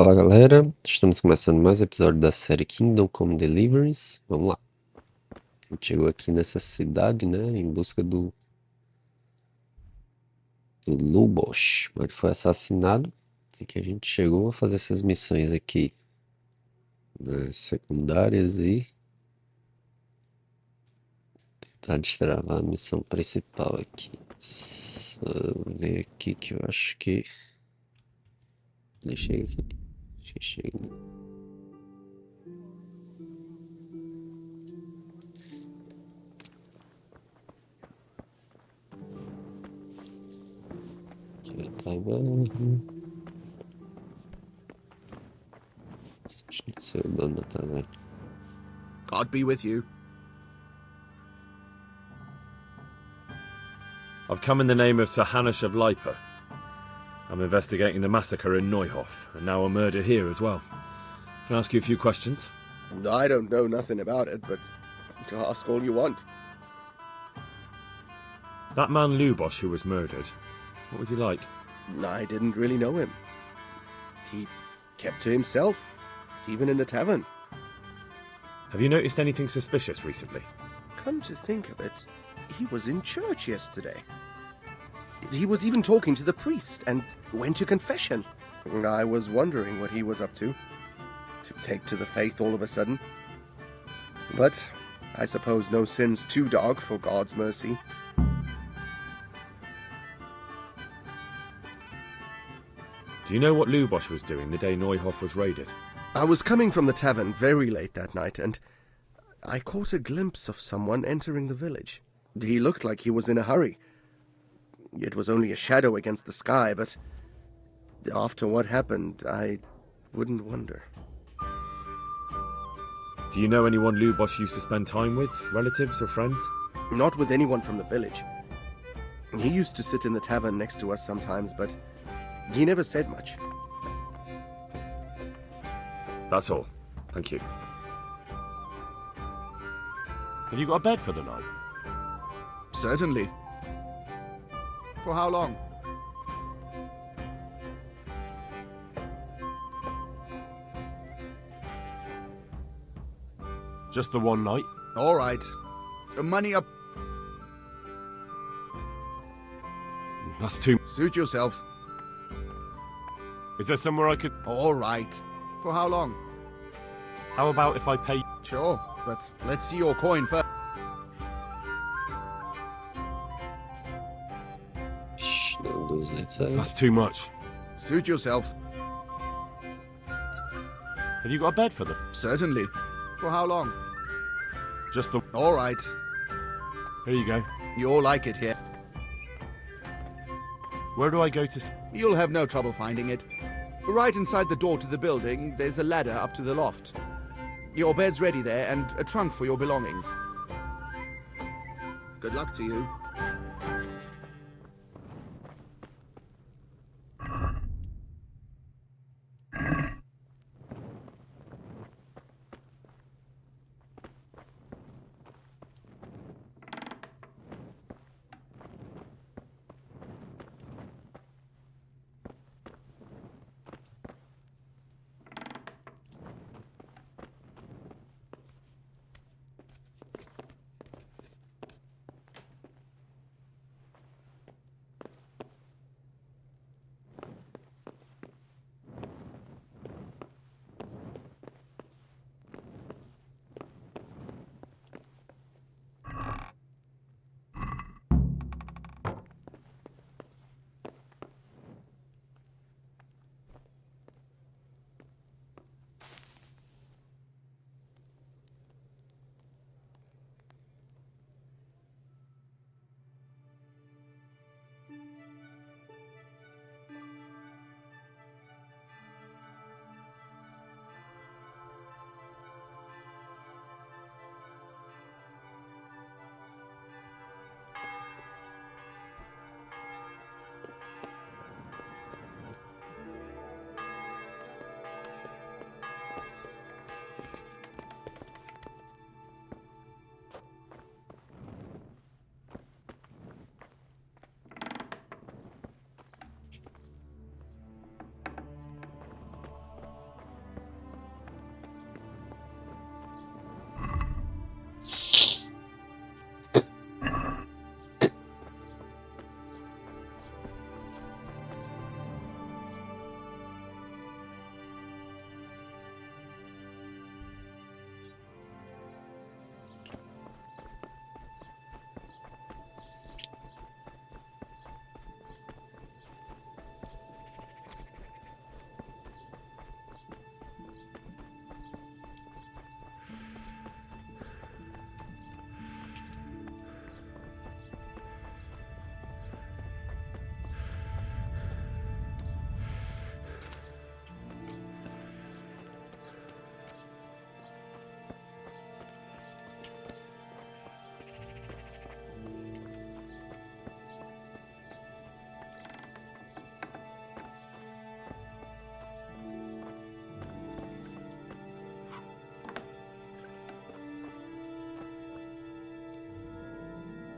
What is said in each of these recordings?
Fala galera, estamos começando mais um episódio da série Kingdom como Deliverance. Vamos lá. A gente chegou aqui nessa cidade, né, em busca do Lubosh, mas ele foi assassinado. Assim que a gente chegou a fazer essas missões aqui, né, secundárias e tentar destravar a missão principal aqui. Só ver aqui que eu acho que... Deixa aqui. Chega. Aqui eu tava... Acho que esse é o dono da taverna. God be with you. I've come in the name of Sir Hanush of Lipa. I'm investigating the massacre in Neuhof, and now a murder here as well. Can I ask you a few questions? I don't know nothing about it, but ask all you want. That man Lubosh who was murdered, what was he like? I didn't really know him. He kept to himself, even in the tavern. Have you noticed anything suspicious recently? Come to think of it, he was in church yesterday. He was even talking to the priest and went to confession. I was wondering what he was up to take to the faith all of a sudden. But I suppose no sin's too dark for God's mercy. Do you know what Lubosh was doing the day Neuhof was raided? I was coming from the tavern very late that night, and I caught a glimpse of someone entering the village. He looked like he was in a hurry. It was only a shadow against the sky, but after what happened, I wouldn't wonder. Do you know anyone Lubosh used to spend time with? Relatives or friends? Not with anyone from the village. He used to sit in the tavern next to us sometimes, but he never said much. That's all. Thank you. Have you got a bed for the night? Certainly. For how long? Just the one night? All right. Money up. That's too... Suit yourself. Is there somewhere I could... All right. For how long? How about if I pay... Sure, but let's see your coin first. Shh, don't lose that side. That's too much. Suit yourself. Have you got a bed for them? Certainly. For how long? Just the... All right. Here you go. You'll like it here. Where do I go to... You'll have no trouble finding it. Right inside the door to the building, there's a ladder up to the loft. Your bed's ready there, and a trunk for your belongings. Good luck to you.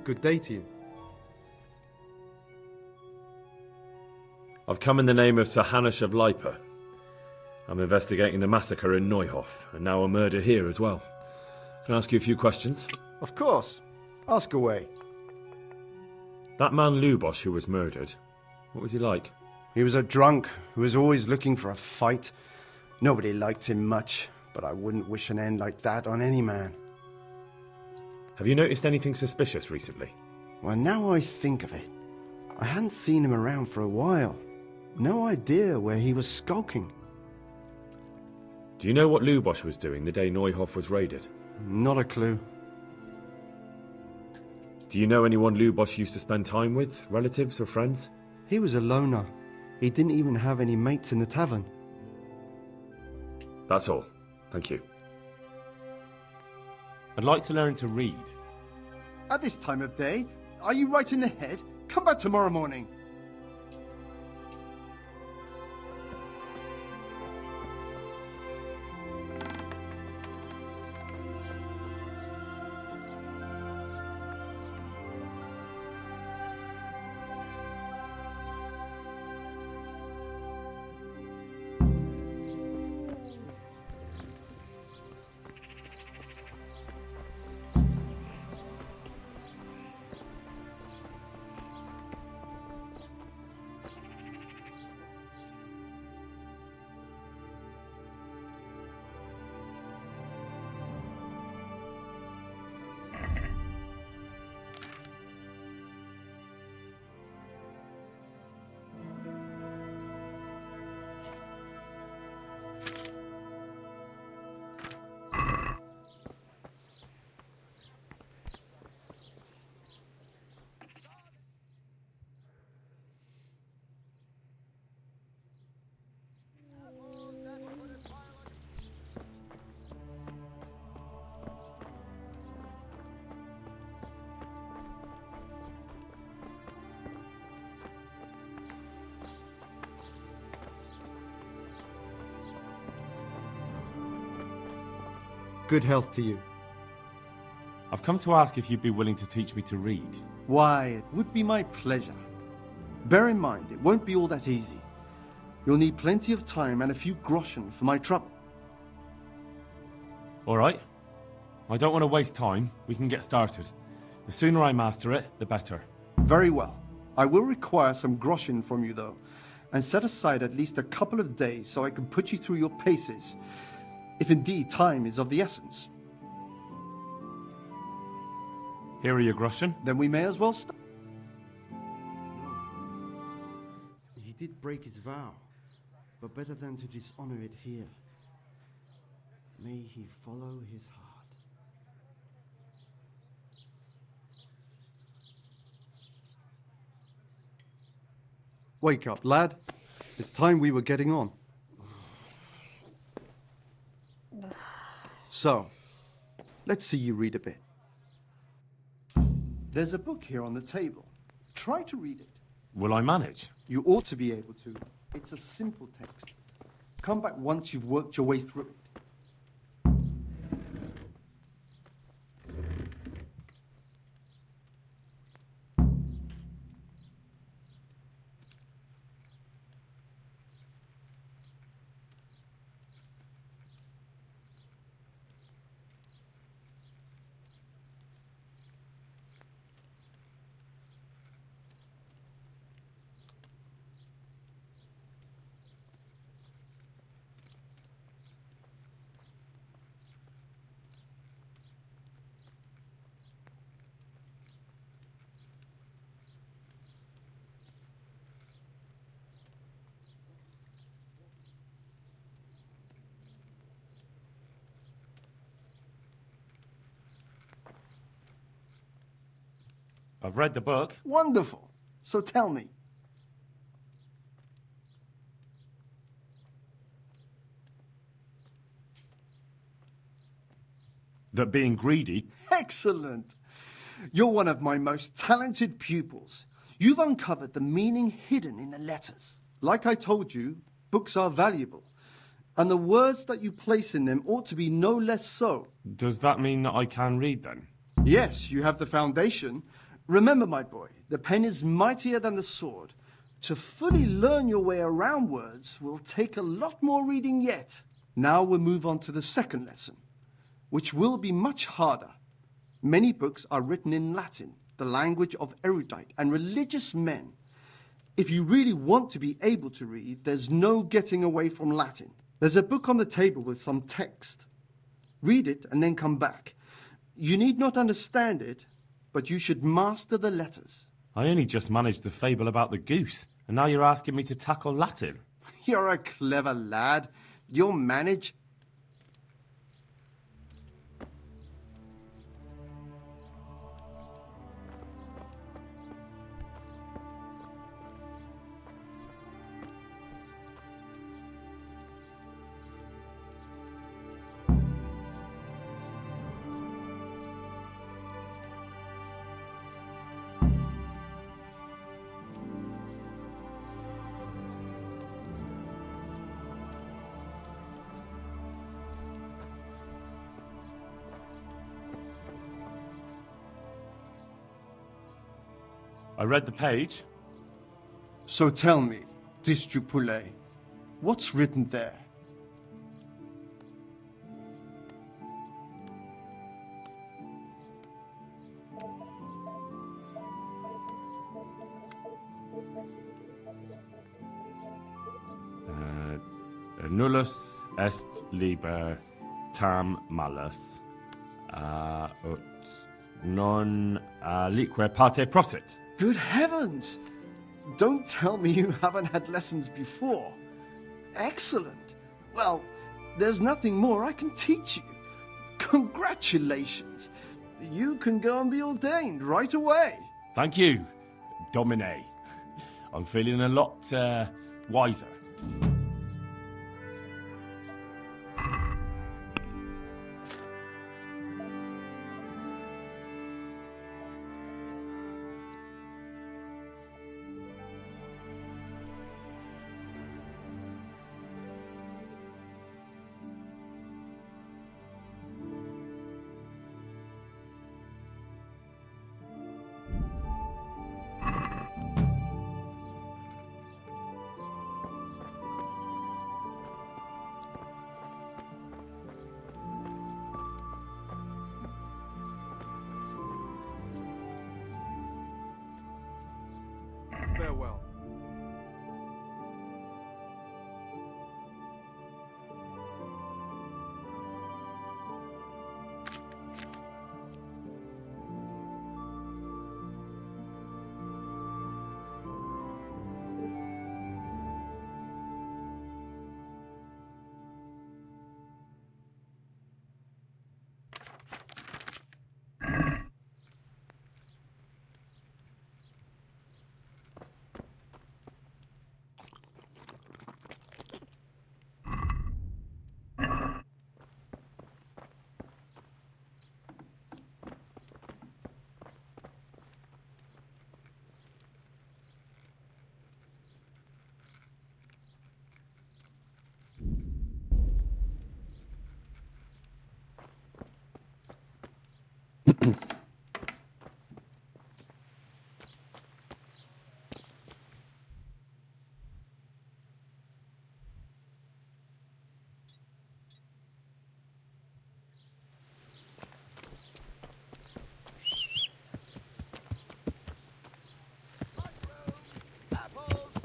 Good day to you. I've come in the name of Sir Hanush of Lipa. I'm investigating the massacre in Neuhof, and now a murder here as well. Can I ask you a few questions? Of course. Ask away. That man Lubosh who was murdered, what was he like? He was a drunk who was always looking for a fight. Nobody liked him much, but I wouldn't wish an end like that on any man. Have you noticed anything suspicious recently? Well, now I think of it, I hadn't seen him around for a while. No idea where he was skulking. Do you know what Lubosh was doing the day Neuhof was raided? Not a clue. Do you know anyone Lubosh used to spend time with, relatives or friends? He was a loner. He didn't even have any mates in the tavern. That's all. Thank you. I'd like to learn to read. At this time of day? Are you right in the head? Come back tomorrow morning. Good health to you. I've come to ask if you'd be willing to teach me to read. Why, it would be my pleasure. Bear in mind, it won't be all that easy. You'll need plenty of time and a few groschen for my trouble. All right. I don't want to waste time. We can get started. The sooner I master it, the better. Very well. I will require some groschen from you, though, and set aside at least a couple of days so I can put you through your paces, if indeed time is of the essence. Here are your groschen. Then we may as well start. He did break his vow, but better than to dishonor it here. May he follow his heart. Wake up, lad. It's time we were getting on. So, let's see you read a bit. There's a book here on the table. Try to read it. Will I manage? You ought to be able to. It's a simple text. Come back once you've worked your way through it. I've read the book. Wonderful. So tell me. That being greedy... Excellent. You're one of my most talented pupils. You've uncovered the meaning hidden in the letters. Like I told you, books are valuable. And the words that you place in them ought to be no less so. Does that mean that I can read then? Yes, you have the foundation, Remember, my boy, the pen is mightier than the sword. To fully learn your way around words will take a lot more reading yet. Now we'll move on to the second lesson, which will be much harder. Many books are written in Latin, the language of erudite and religious men. If you really want to be able to read, there's no getting away from Latin. There's a book on the table with some text. Read it and then come back. You need not understand it, but you should master the letters. I only just managed the fable about the goose, and now you're asking me to tackle Latin. You're a clever lad. You'll manage. I read the page. So tell me, Distupule, what's written there? Nullus est liber tam malus, ut non alique parte prosit. Good heavens! Don't tell me you haven't had lessons before. Excellent. Well, there's nothing more I can teach you. Congratulations. You can go and be ordained right away. Thank you, Domine. I'm feeling a lot wiser. Farewell.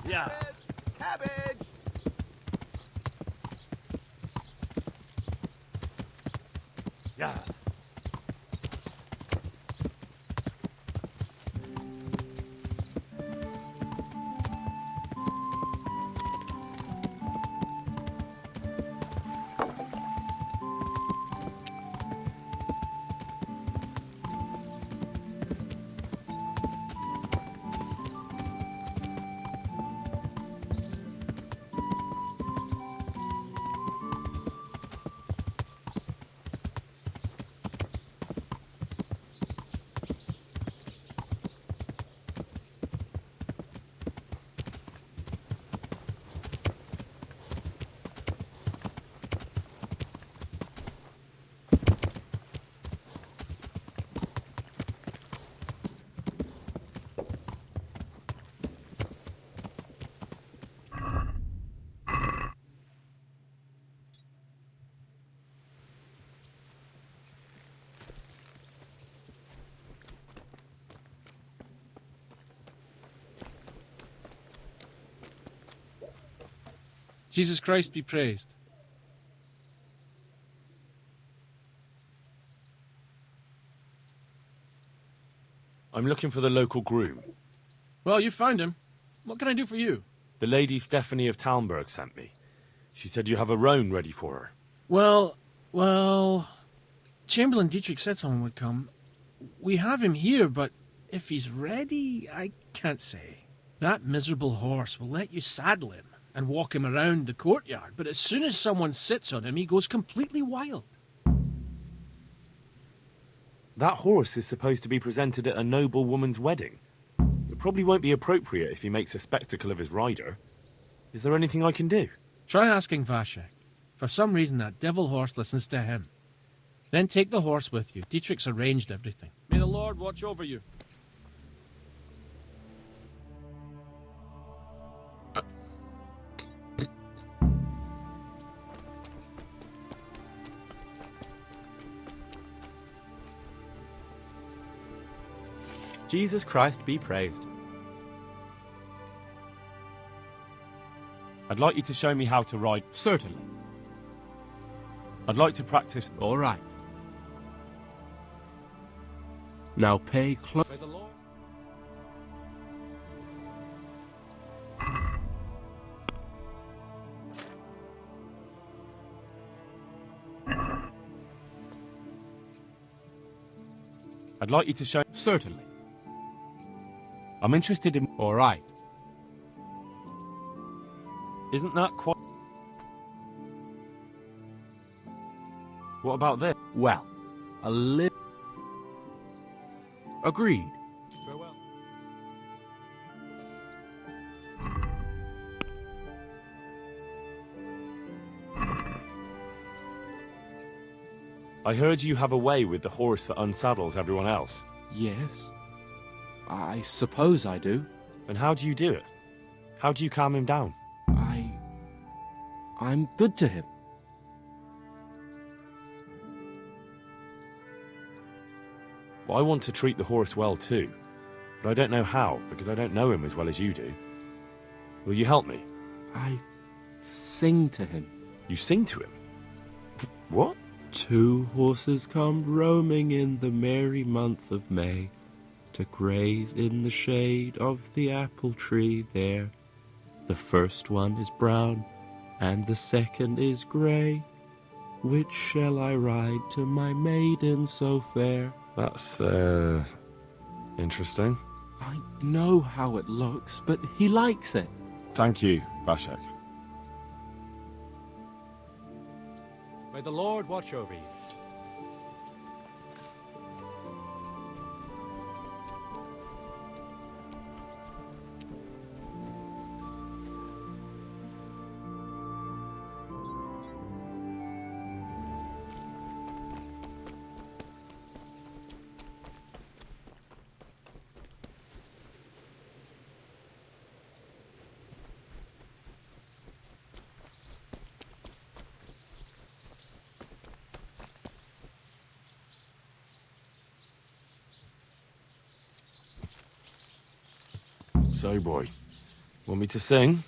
Yeah. Cabbage! Yeah. Jesus Christ be praised. I'm looking for the local groom. Well, you found him. What can I do for you? The lady Stephanie of Talmberg sent me. She said you have a roan ready for her. Well, Chamberlain Dietrich said someone would come. We have him here, but if he's ready, I can't say. That miserable horse will let you saddle him and walk him around the courtyard, but as soon as someone sits on him, he goes completely wild. That horse is supposed to be presented at a noble woman's wedding. It probably won't be appropriate if he makes a spectacle of his rider. Is there anything I can do? Try asking Vashek. For some reason, that devil horse listens to him. Then take the horse with you. Dietrich's arranged everything. May the Lord watch over you. Jesus Christ be praised. I'd like you to show me how to ride. Certainly. I'd like to practice. All right. Now pay close. I'd like you to show. Certainly. I'm interested in. All right. Isn't that quite? What about this? Well, a little. Agreed. Farewell. I heard you have a way with the horse that unsaddles everyone else. Yes. I suppose I do. And how do you do it? How do you calm him down? I'm good to him. Well, I want to treat the horse well too, but I don't know how because I don't know him as well as you do. Will you help me? I sing to him. You sing to him? What? 2 horses come roaming in the merry month of May to graze in the shade of the apple tree there. The first one is brown and the second is grey. Which shall I ride to my maiden so fair? That's, interesting. I know how it looks, but he likes it. Thank you, Vashek. May the Lord watch over you. So, boy, want me to sing?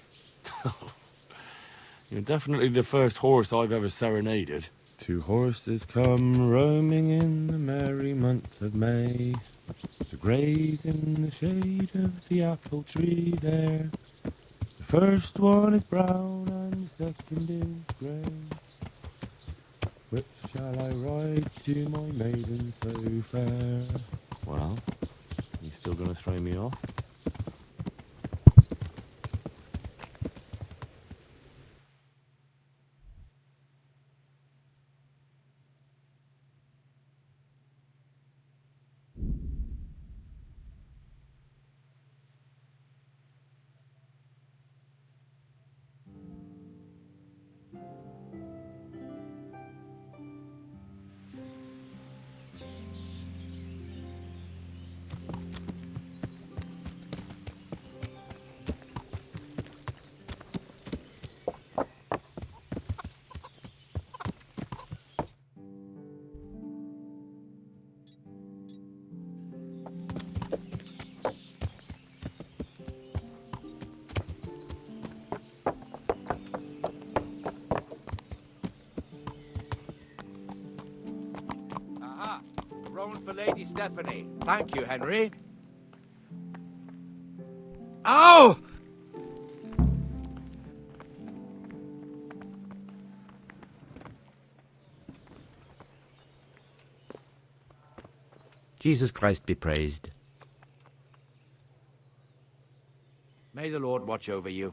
You're definitely the first horse I've ever serenaded. 2 horses come roaming in the merry month of May to graze in the shade of the apple tree there. The first one is brown and the second is grey. Which shall I ride to my maiden so fair? Well, you still gonna throw me off? for Lady Stephanie. Thank you, Henry. Ow! Jesus Christ be praised. May the Lord watch over you.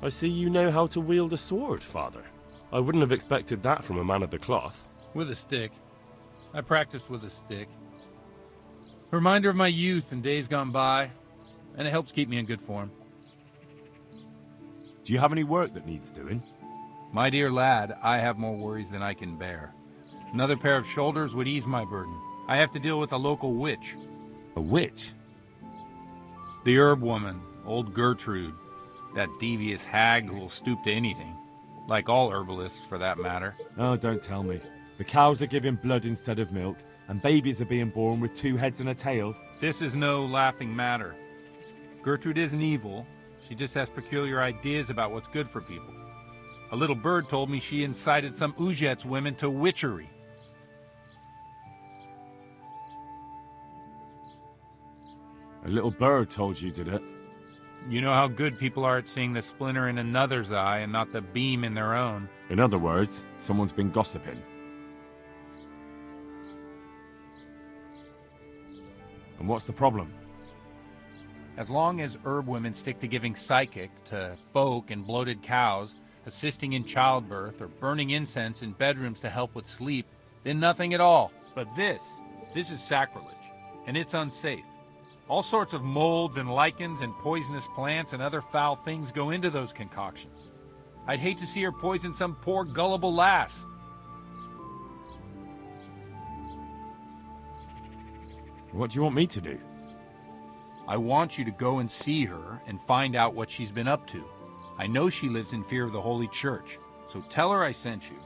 I see you know how to wield a sword, Father. I wouldn't have expected that from a man of the cloth. With a stick. I practiced with a stick. A reminder of my youth and days gone by, and it helps keep me in good form. Do you have any work that needs doing? My dear lad, I have more worries than I can bear. Another pair of shoulders would ease my burden. I have to deal with a local witch. A witch? The herb woman, old Gertrude. That devious hag who will stoop to anything. Like all herbalists, for that matter. Oh, don't tell me. The cows are giving blood instead of milk, and babies are being born with 2 heads and a tail. This is no laughing matter. Gertrude isn't evil. She just has peculiar ideas about what's good for people. A little bird told me she incited some Ujet's women to witchery. A little bird told you, did it? You know how good people are at seeing the splinter in another's eye and not the beam in their own. In other words, someone's been gossiping. And what's the problem? As long as herb women stick to giving psychic to folk and bloated cows, assisting in childbirth, or burning incense in bedrooms to help with sleep, then nothing at all. But this is sacrilege, and it's unsafe. All sorts of molds and lichens and poisonous plants and other foul things go into those concoctions. I'd hate to see her poison some poor gullible lass. What do you want me to do? I want you to go and see her and find out what she's been up to. I know she lives in fear of the Holy Church, so tell her I sent you.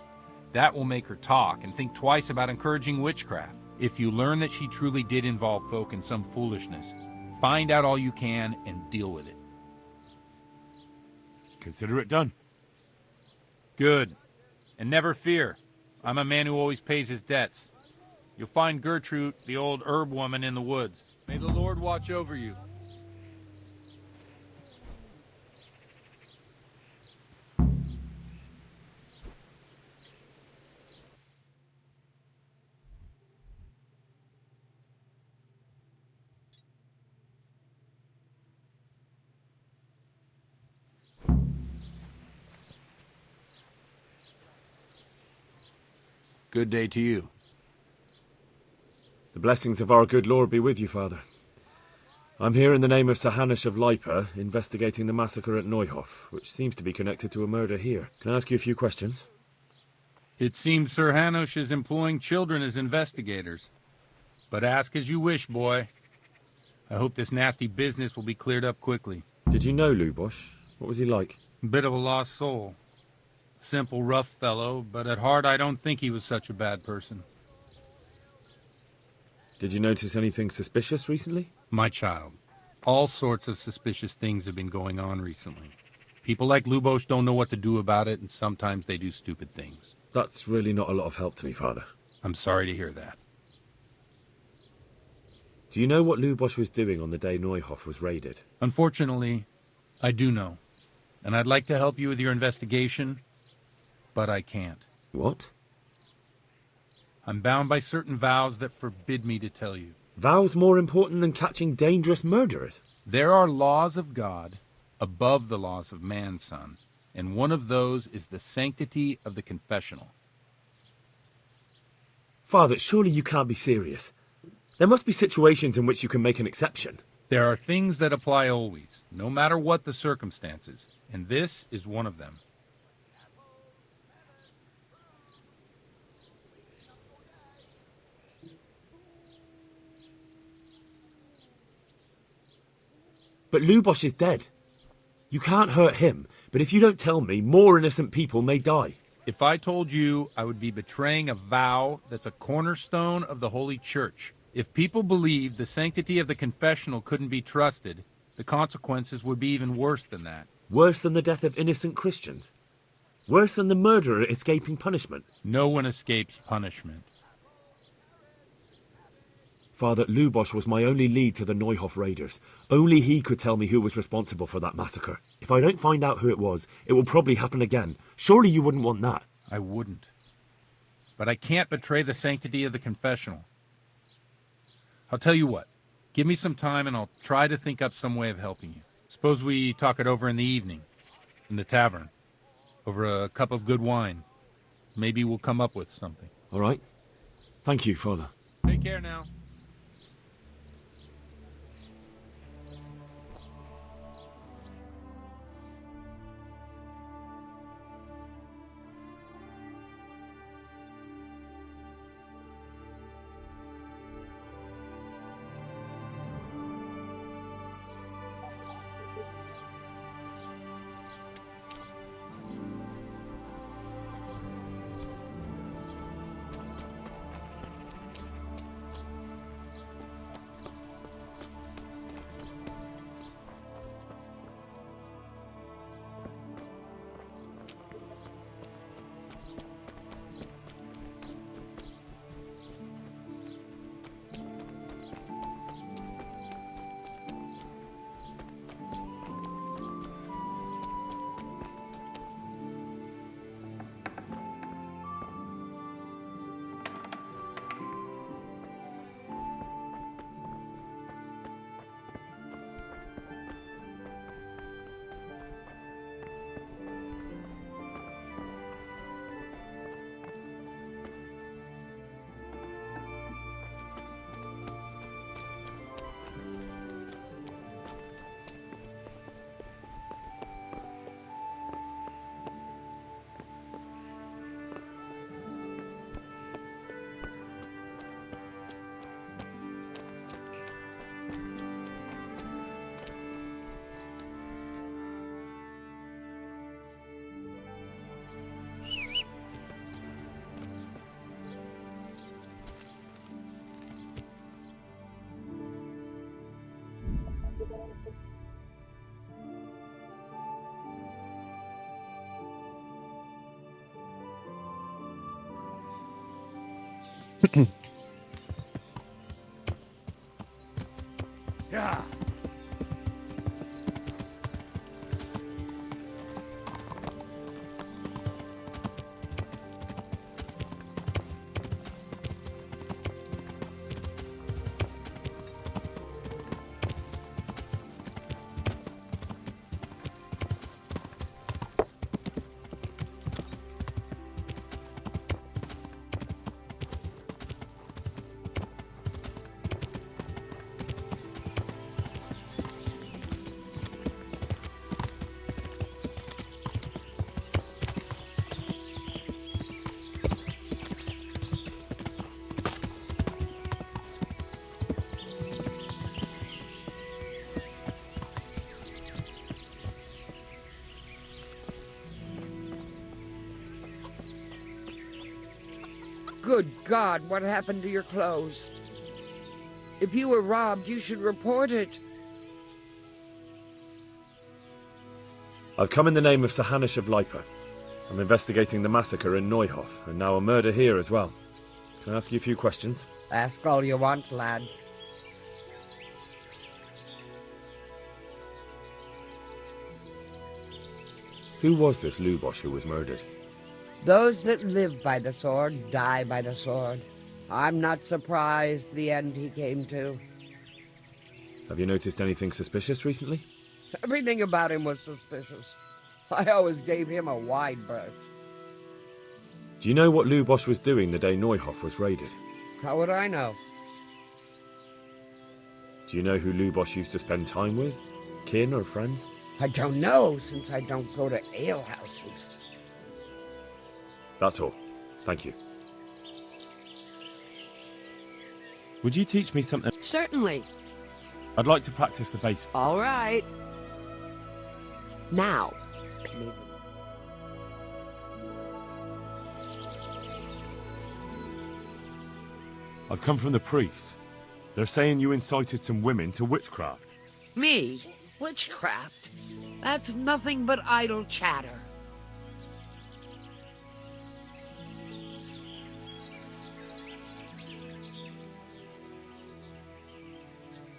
That will make her talk and think twice about encouraging witchcraft. If you learn that she truly did involve folk in some foolishness, find out all you can and deal with it. Consider it done. Good. And never fear. I'm a man who always pays his debts. You'll find Gertrude, the old herb woman, in the woods. May the Lord watch over you. Good day to you. The blessings of our good Lord be with you, Father. I'm here in the name of Sir Hanush of Lipa, investigating the massacre at Neuhof, which seems to be connected to a murder here. Can I ask you a few questions? It seems Sir Hanush is employing children as investigators. But ask as you wish, boy. I hope this nasty business will be cleared up quickly. Did you know Lubosh? What was he like? A bit of a lost soul. Simple, rough fellow, but at heart I don't think he was such a bad person. Did you notice anything suspicious recently? My child, all sorts of suspicious things have been going on recently. People like Lubosh don't know what to do about it, and sometimes they do stupid things. That's really not a lot of help to me, Father. I'm sorry to hear that. Do you know what Lubosh was doing on the day Neuhof was raided? Unfortunately, I do know. And I'd like to help you with your investigation, but I can't. What? I'm bound by certain vows that forbid me to tell you. Vows more important than catching dangerous murderers? There are laws of God above the laws of man, son, and one of those is the sanctity of the confessional. Father, surely you can't be serious. There must be situations in which you can make an exception. There are things that apply always, no matter what the circumstances, and this is one of them. But Lubosh is dead. You can't hurt him, but if you don't tell me, more innocent people may die. If I told you, I would be betraying a vow that's a cornerstone of the Holy Church. If people believed the sanctity of the confessional couldn't be trusted, the consequences would be even worse than that. Worse than the death of innocent Christians? Worse than the murderer escaping punishment? No one escapes punishment. Father, Lubosh was my only lead to the Neuhof raiders. Only he could tell me who was responsible for that massacre. If I don't find out who it was, it will probably happen again. Surely you wouldn't want that. I wouldn't. But I can't betray the sanctity of the confessional. I'll tell you what. Give me some time and I'll try to think up some way of helping you. Suppose we talk it over in the evening, in the tavern, over a cup of good wine. Maybe we'll come up with something. All right. Thank you, Father. Take care now. Yeah. Good God, what happened to your clothes? If you were robbed, you should report it. I've come in the name of Sahanish of Lipa. I'm investigating the massacre in Neuhof, and now a murder here as well. Can I ask you a few questions? Ask all you want, lad. Who was this Lubosh who was murdered? Those that live by the sword die by the sword. I'm not surprised the end he came to. Have you noticed anything suspicious recently? Everything about him was suspicious. I always gave him a wide berth. Do you know what Lubosh was doing the day Neuhof was raided? How would I know? Do you know who Lubosh used to spend time with? Kin or friends? I don't know, since I don't go to alehouses. That's all. Thank you. Would you teach me something? Certainly. I'd like to practice the bass. All right. Now. I've come from the priest. They're saying you incited some women to witchcraft. Me? Witchcraft? That's nothing but idle chatter.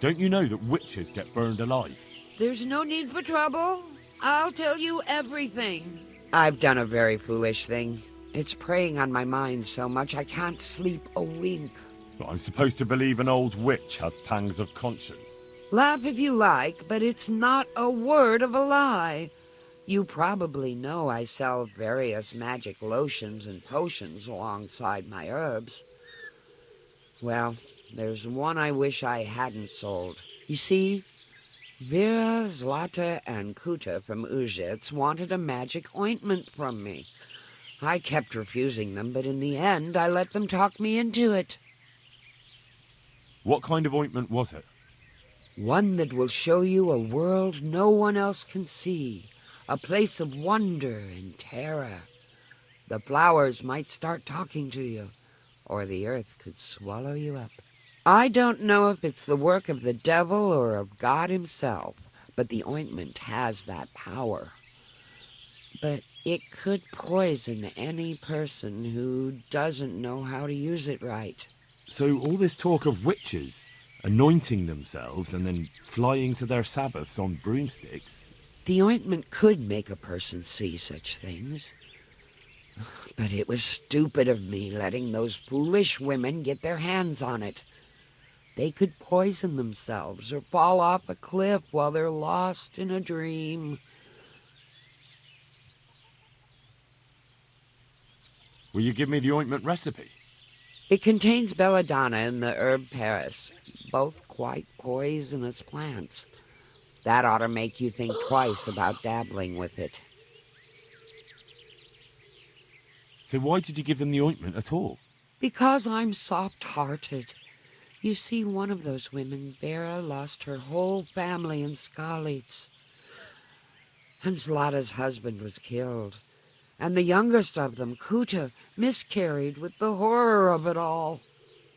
Don't you know that witches get burned alive? There's no need for trouble. I'll tell you everything. I've done a very foolish thing. It's preying on my mind so much I can't sleep a wink. But I'm supposed to believe an old witch has pangs of conscience. Laugh if you like, but it's not a word of a lie. You probably know I sell various magic lotions and potions alongside my herbs. Well, there's one I wish I hadn't sold. You see, Vera, Zlata, and Kuta from Uzhitz wanted a magic ointment from me. I kept refusing them, but in the end, I let them talk me into it. What kind of ointment was it? One that will show you a world no one else can see, a place of wonder and terror. The flowers might start talking to you, or the earth could swallow you up. I don't know if it's the work of the devil or of God himself, but the ointment has that power. But it could poison any person who doesn't know how to use it right. So all this talk of witches anointing themselves and then flying to their sabbaths on broomsticks. The ointment could make a person see such things. But it was stupid of me letting those foolish women get their hands on it. They could poison themselves or fall off a cliff while they're lost in a dream. Will you give me the ointment recipe? It contains belladonna and the herb Paris, both quite poisonous plants. That ought to make you think twice about dabbling with it. So why did you give them the ointment at all? Because I'm soft-hearted. You see, one of those women, Vera, lost her whole family in Skalitz. And Zlata's husband was killed. And the youngest of them, Kuta, miscarried with the horror of it all.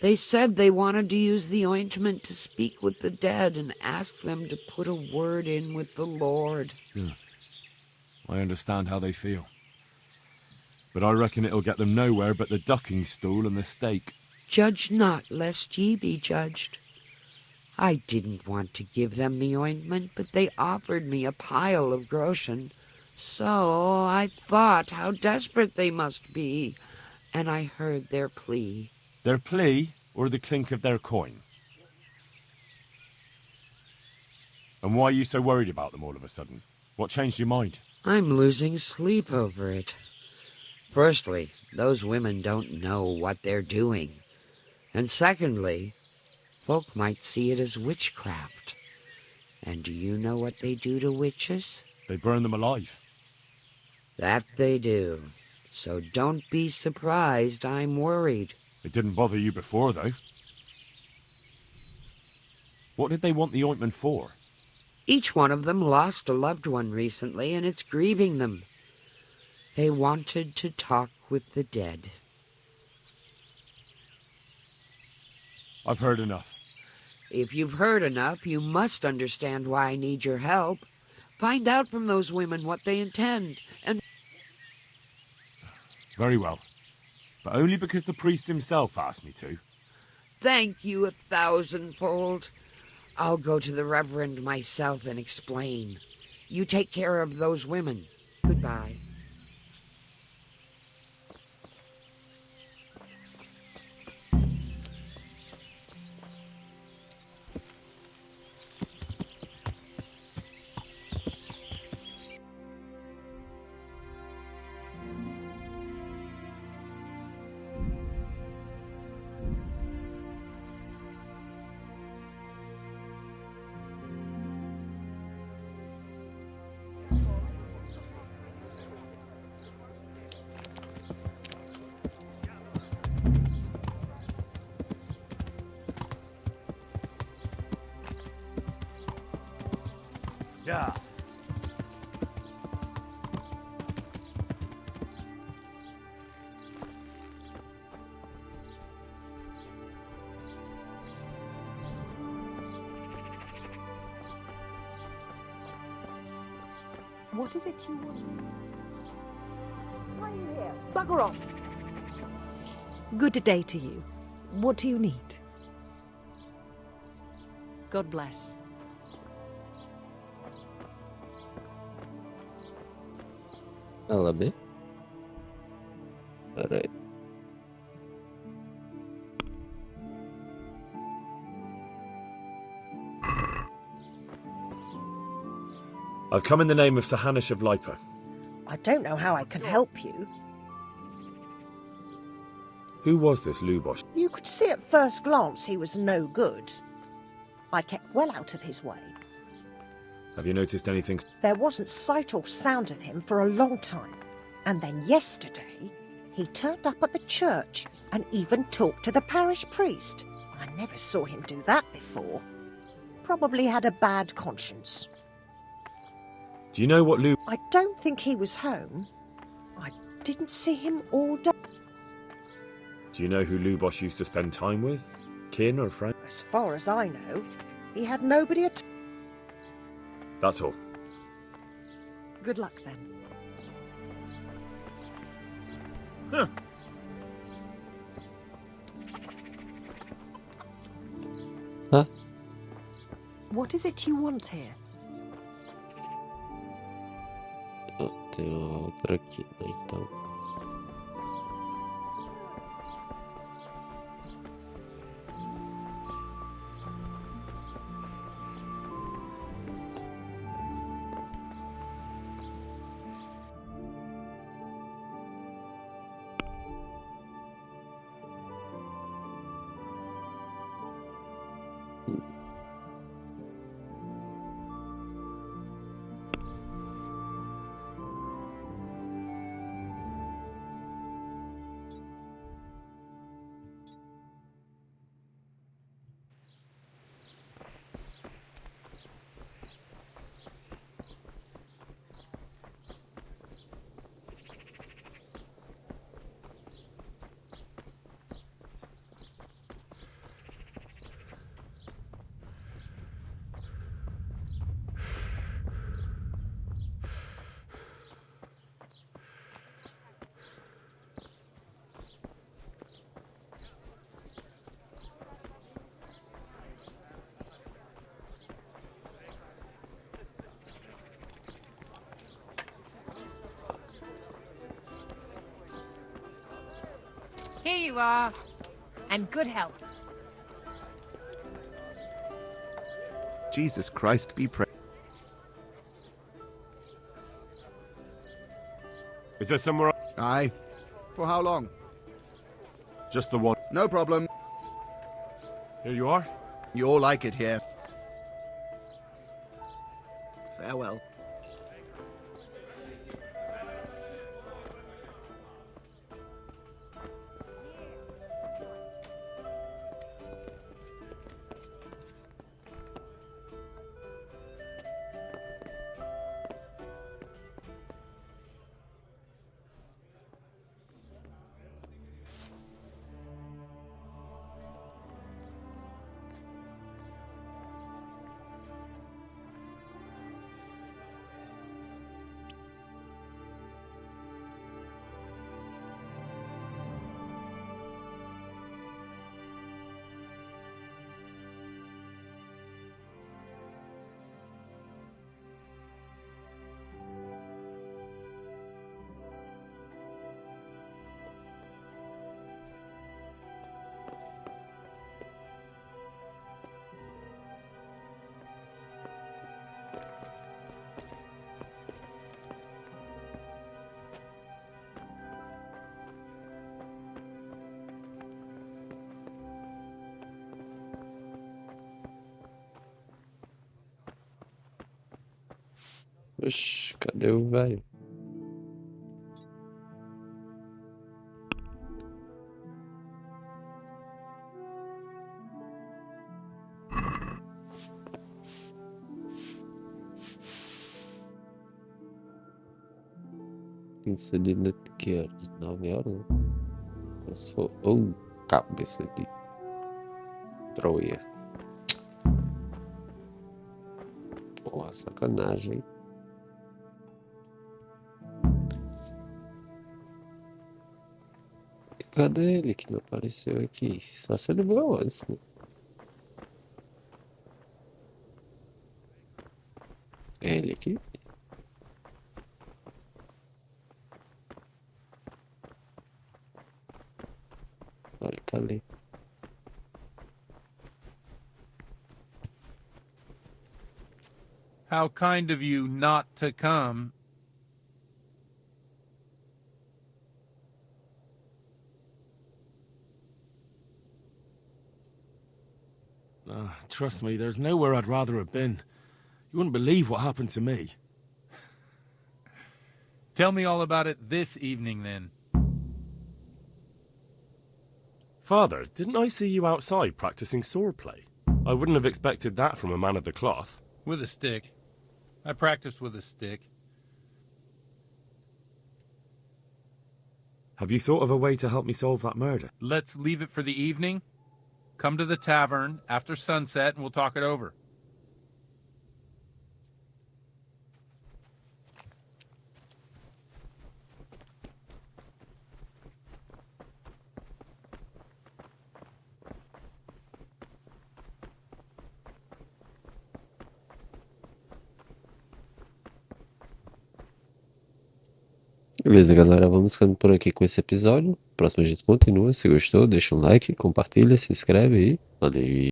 They said they wanted to use the ointment to speak with the dead and ask them to put a word in with the Lord. Yeah. I understand how they feel. But I reckon it'll get them nowhere but the ducking stool and the stake. Judge not, lest ye be judged. I didn't want to give them the ointment, but they offered me a pile of groschen. So I thought how desperate they must be, and I heard their plea. Their plea, or the clink of their coin? And why are you so worried about them all of a sudden? What changed your mind? I'm losing sleep over it. Firstly, those women don't know what they're doing. And secondly, folk might see it as witchcraft. And do you know what they do to witches? They burn them alive. That they do. So don't be surprised I'm worried. It didn't bother you before, though. What did they want the ointment for? Each one of them lost a loved one recently, and it's grieving them. They wanted to talk with the dead. I've heard enough. If you've heard enough, you must understand why I need your help. Find out from those women what they intend, and... Very well. But only because the priest himself asked me to. Thank you 1,000-fold. I'll go to the Reverend myself and explain. You take care of those women. Goodbye. Yeah. What is it you want? Why are you here? Bugger off! Good day to you. What do you need? God bless. Ela B? Pera aí. I've come in the name of Sahanish of Lipa. I don't know how I can help you. Who was this Lubosh? You could see at first glance he was no good. I kept well out of his way. Have you noticed anything? There wasn't sight or sound of him for a long time. And then yesterday, he turned up at the church and even talked to the parish priest. I never saw him do that before. Probably had a bad conscience. Do you know what I don't think he was home. I didn't see him all day. Do you know who Lubosh used to spend time with? Kin or friend? As far as I know, he had nobody at... That's all. Good luck then. Huh. Hã? What is it you want here? Tem outra aqui, né? Então. Here you are. And good health. Jesus Christ be praised. Is there somewhere? Aye. For how long? Just the one. No problem. Here you are. You all like it here. Farewell. Oxi, cadê o velho? Isso de que horas? 9 horas, né? Mas for... Oh, cabeça de Troia. Porra, sacanagem, hein? E cadê ele que não apareceu aqui? Só se ele voou antes, né? É ele aqui? Olha, tá ali. How kind of you not to come. Trust me, there's nowhere I'd rather have been. You wouldn't believe what happened to me. Tell me all about it this evening, then. Father, didn't I see you outside practicing swordplay? I wouldn't have expected that from a man of the cloth. With a stick. I practiced with a stick. Have you thought of a way to help me solve that murder? Let's leave it for the evening. Come to the tavern after sunset and we'll talk it over. Beleza, galera, vamos ficando por aqui com esse episódio. Próximo a gente continua. Se gostou, deixa um like, compartilha, se inscreve aí. Valeu!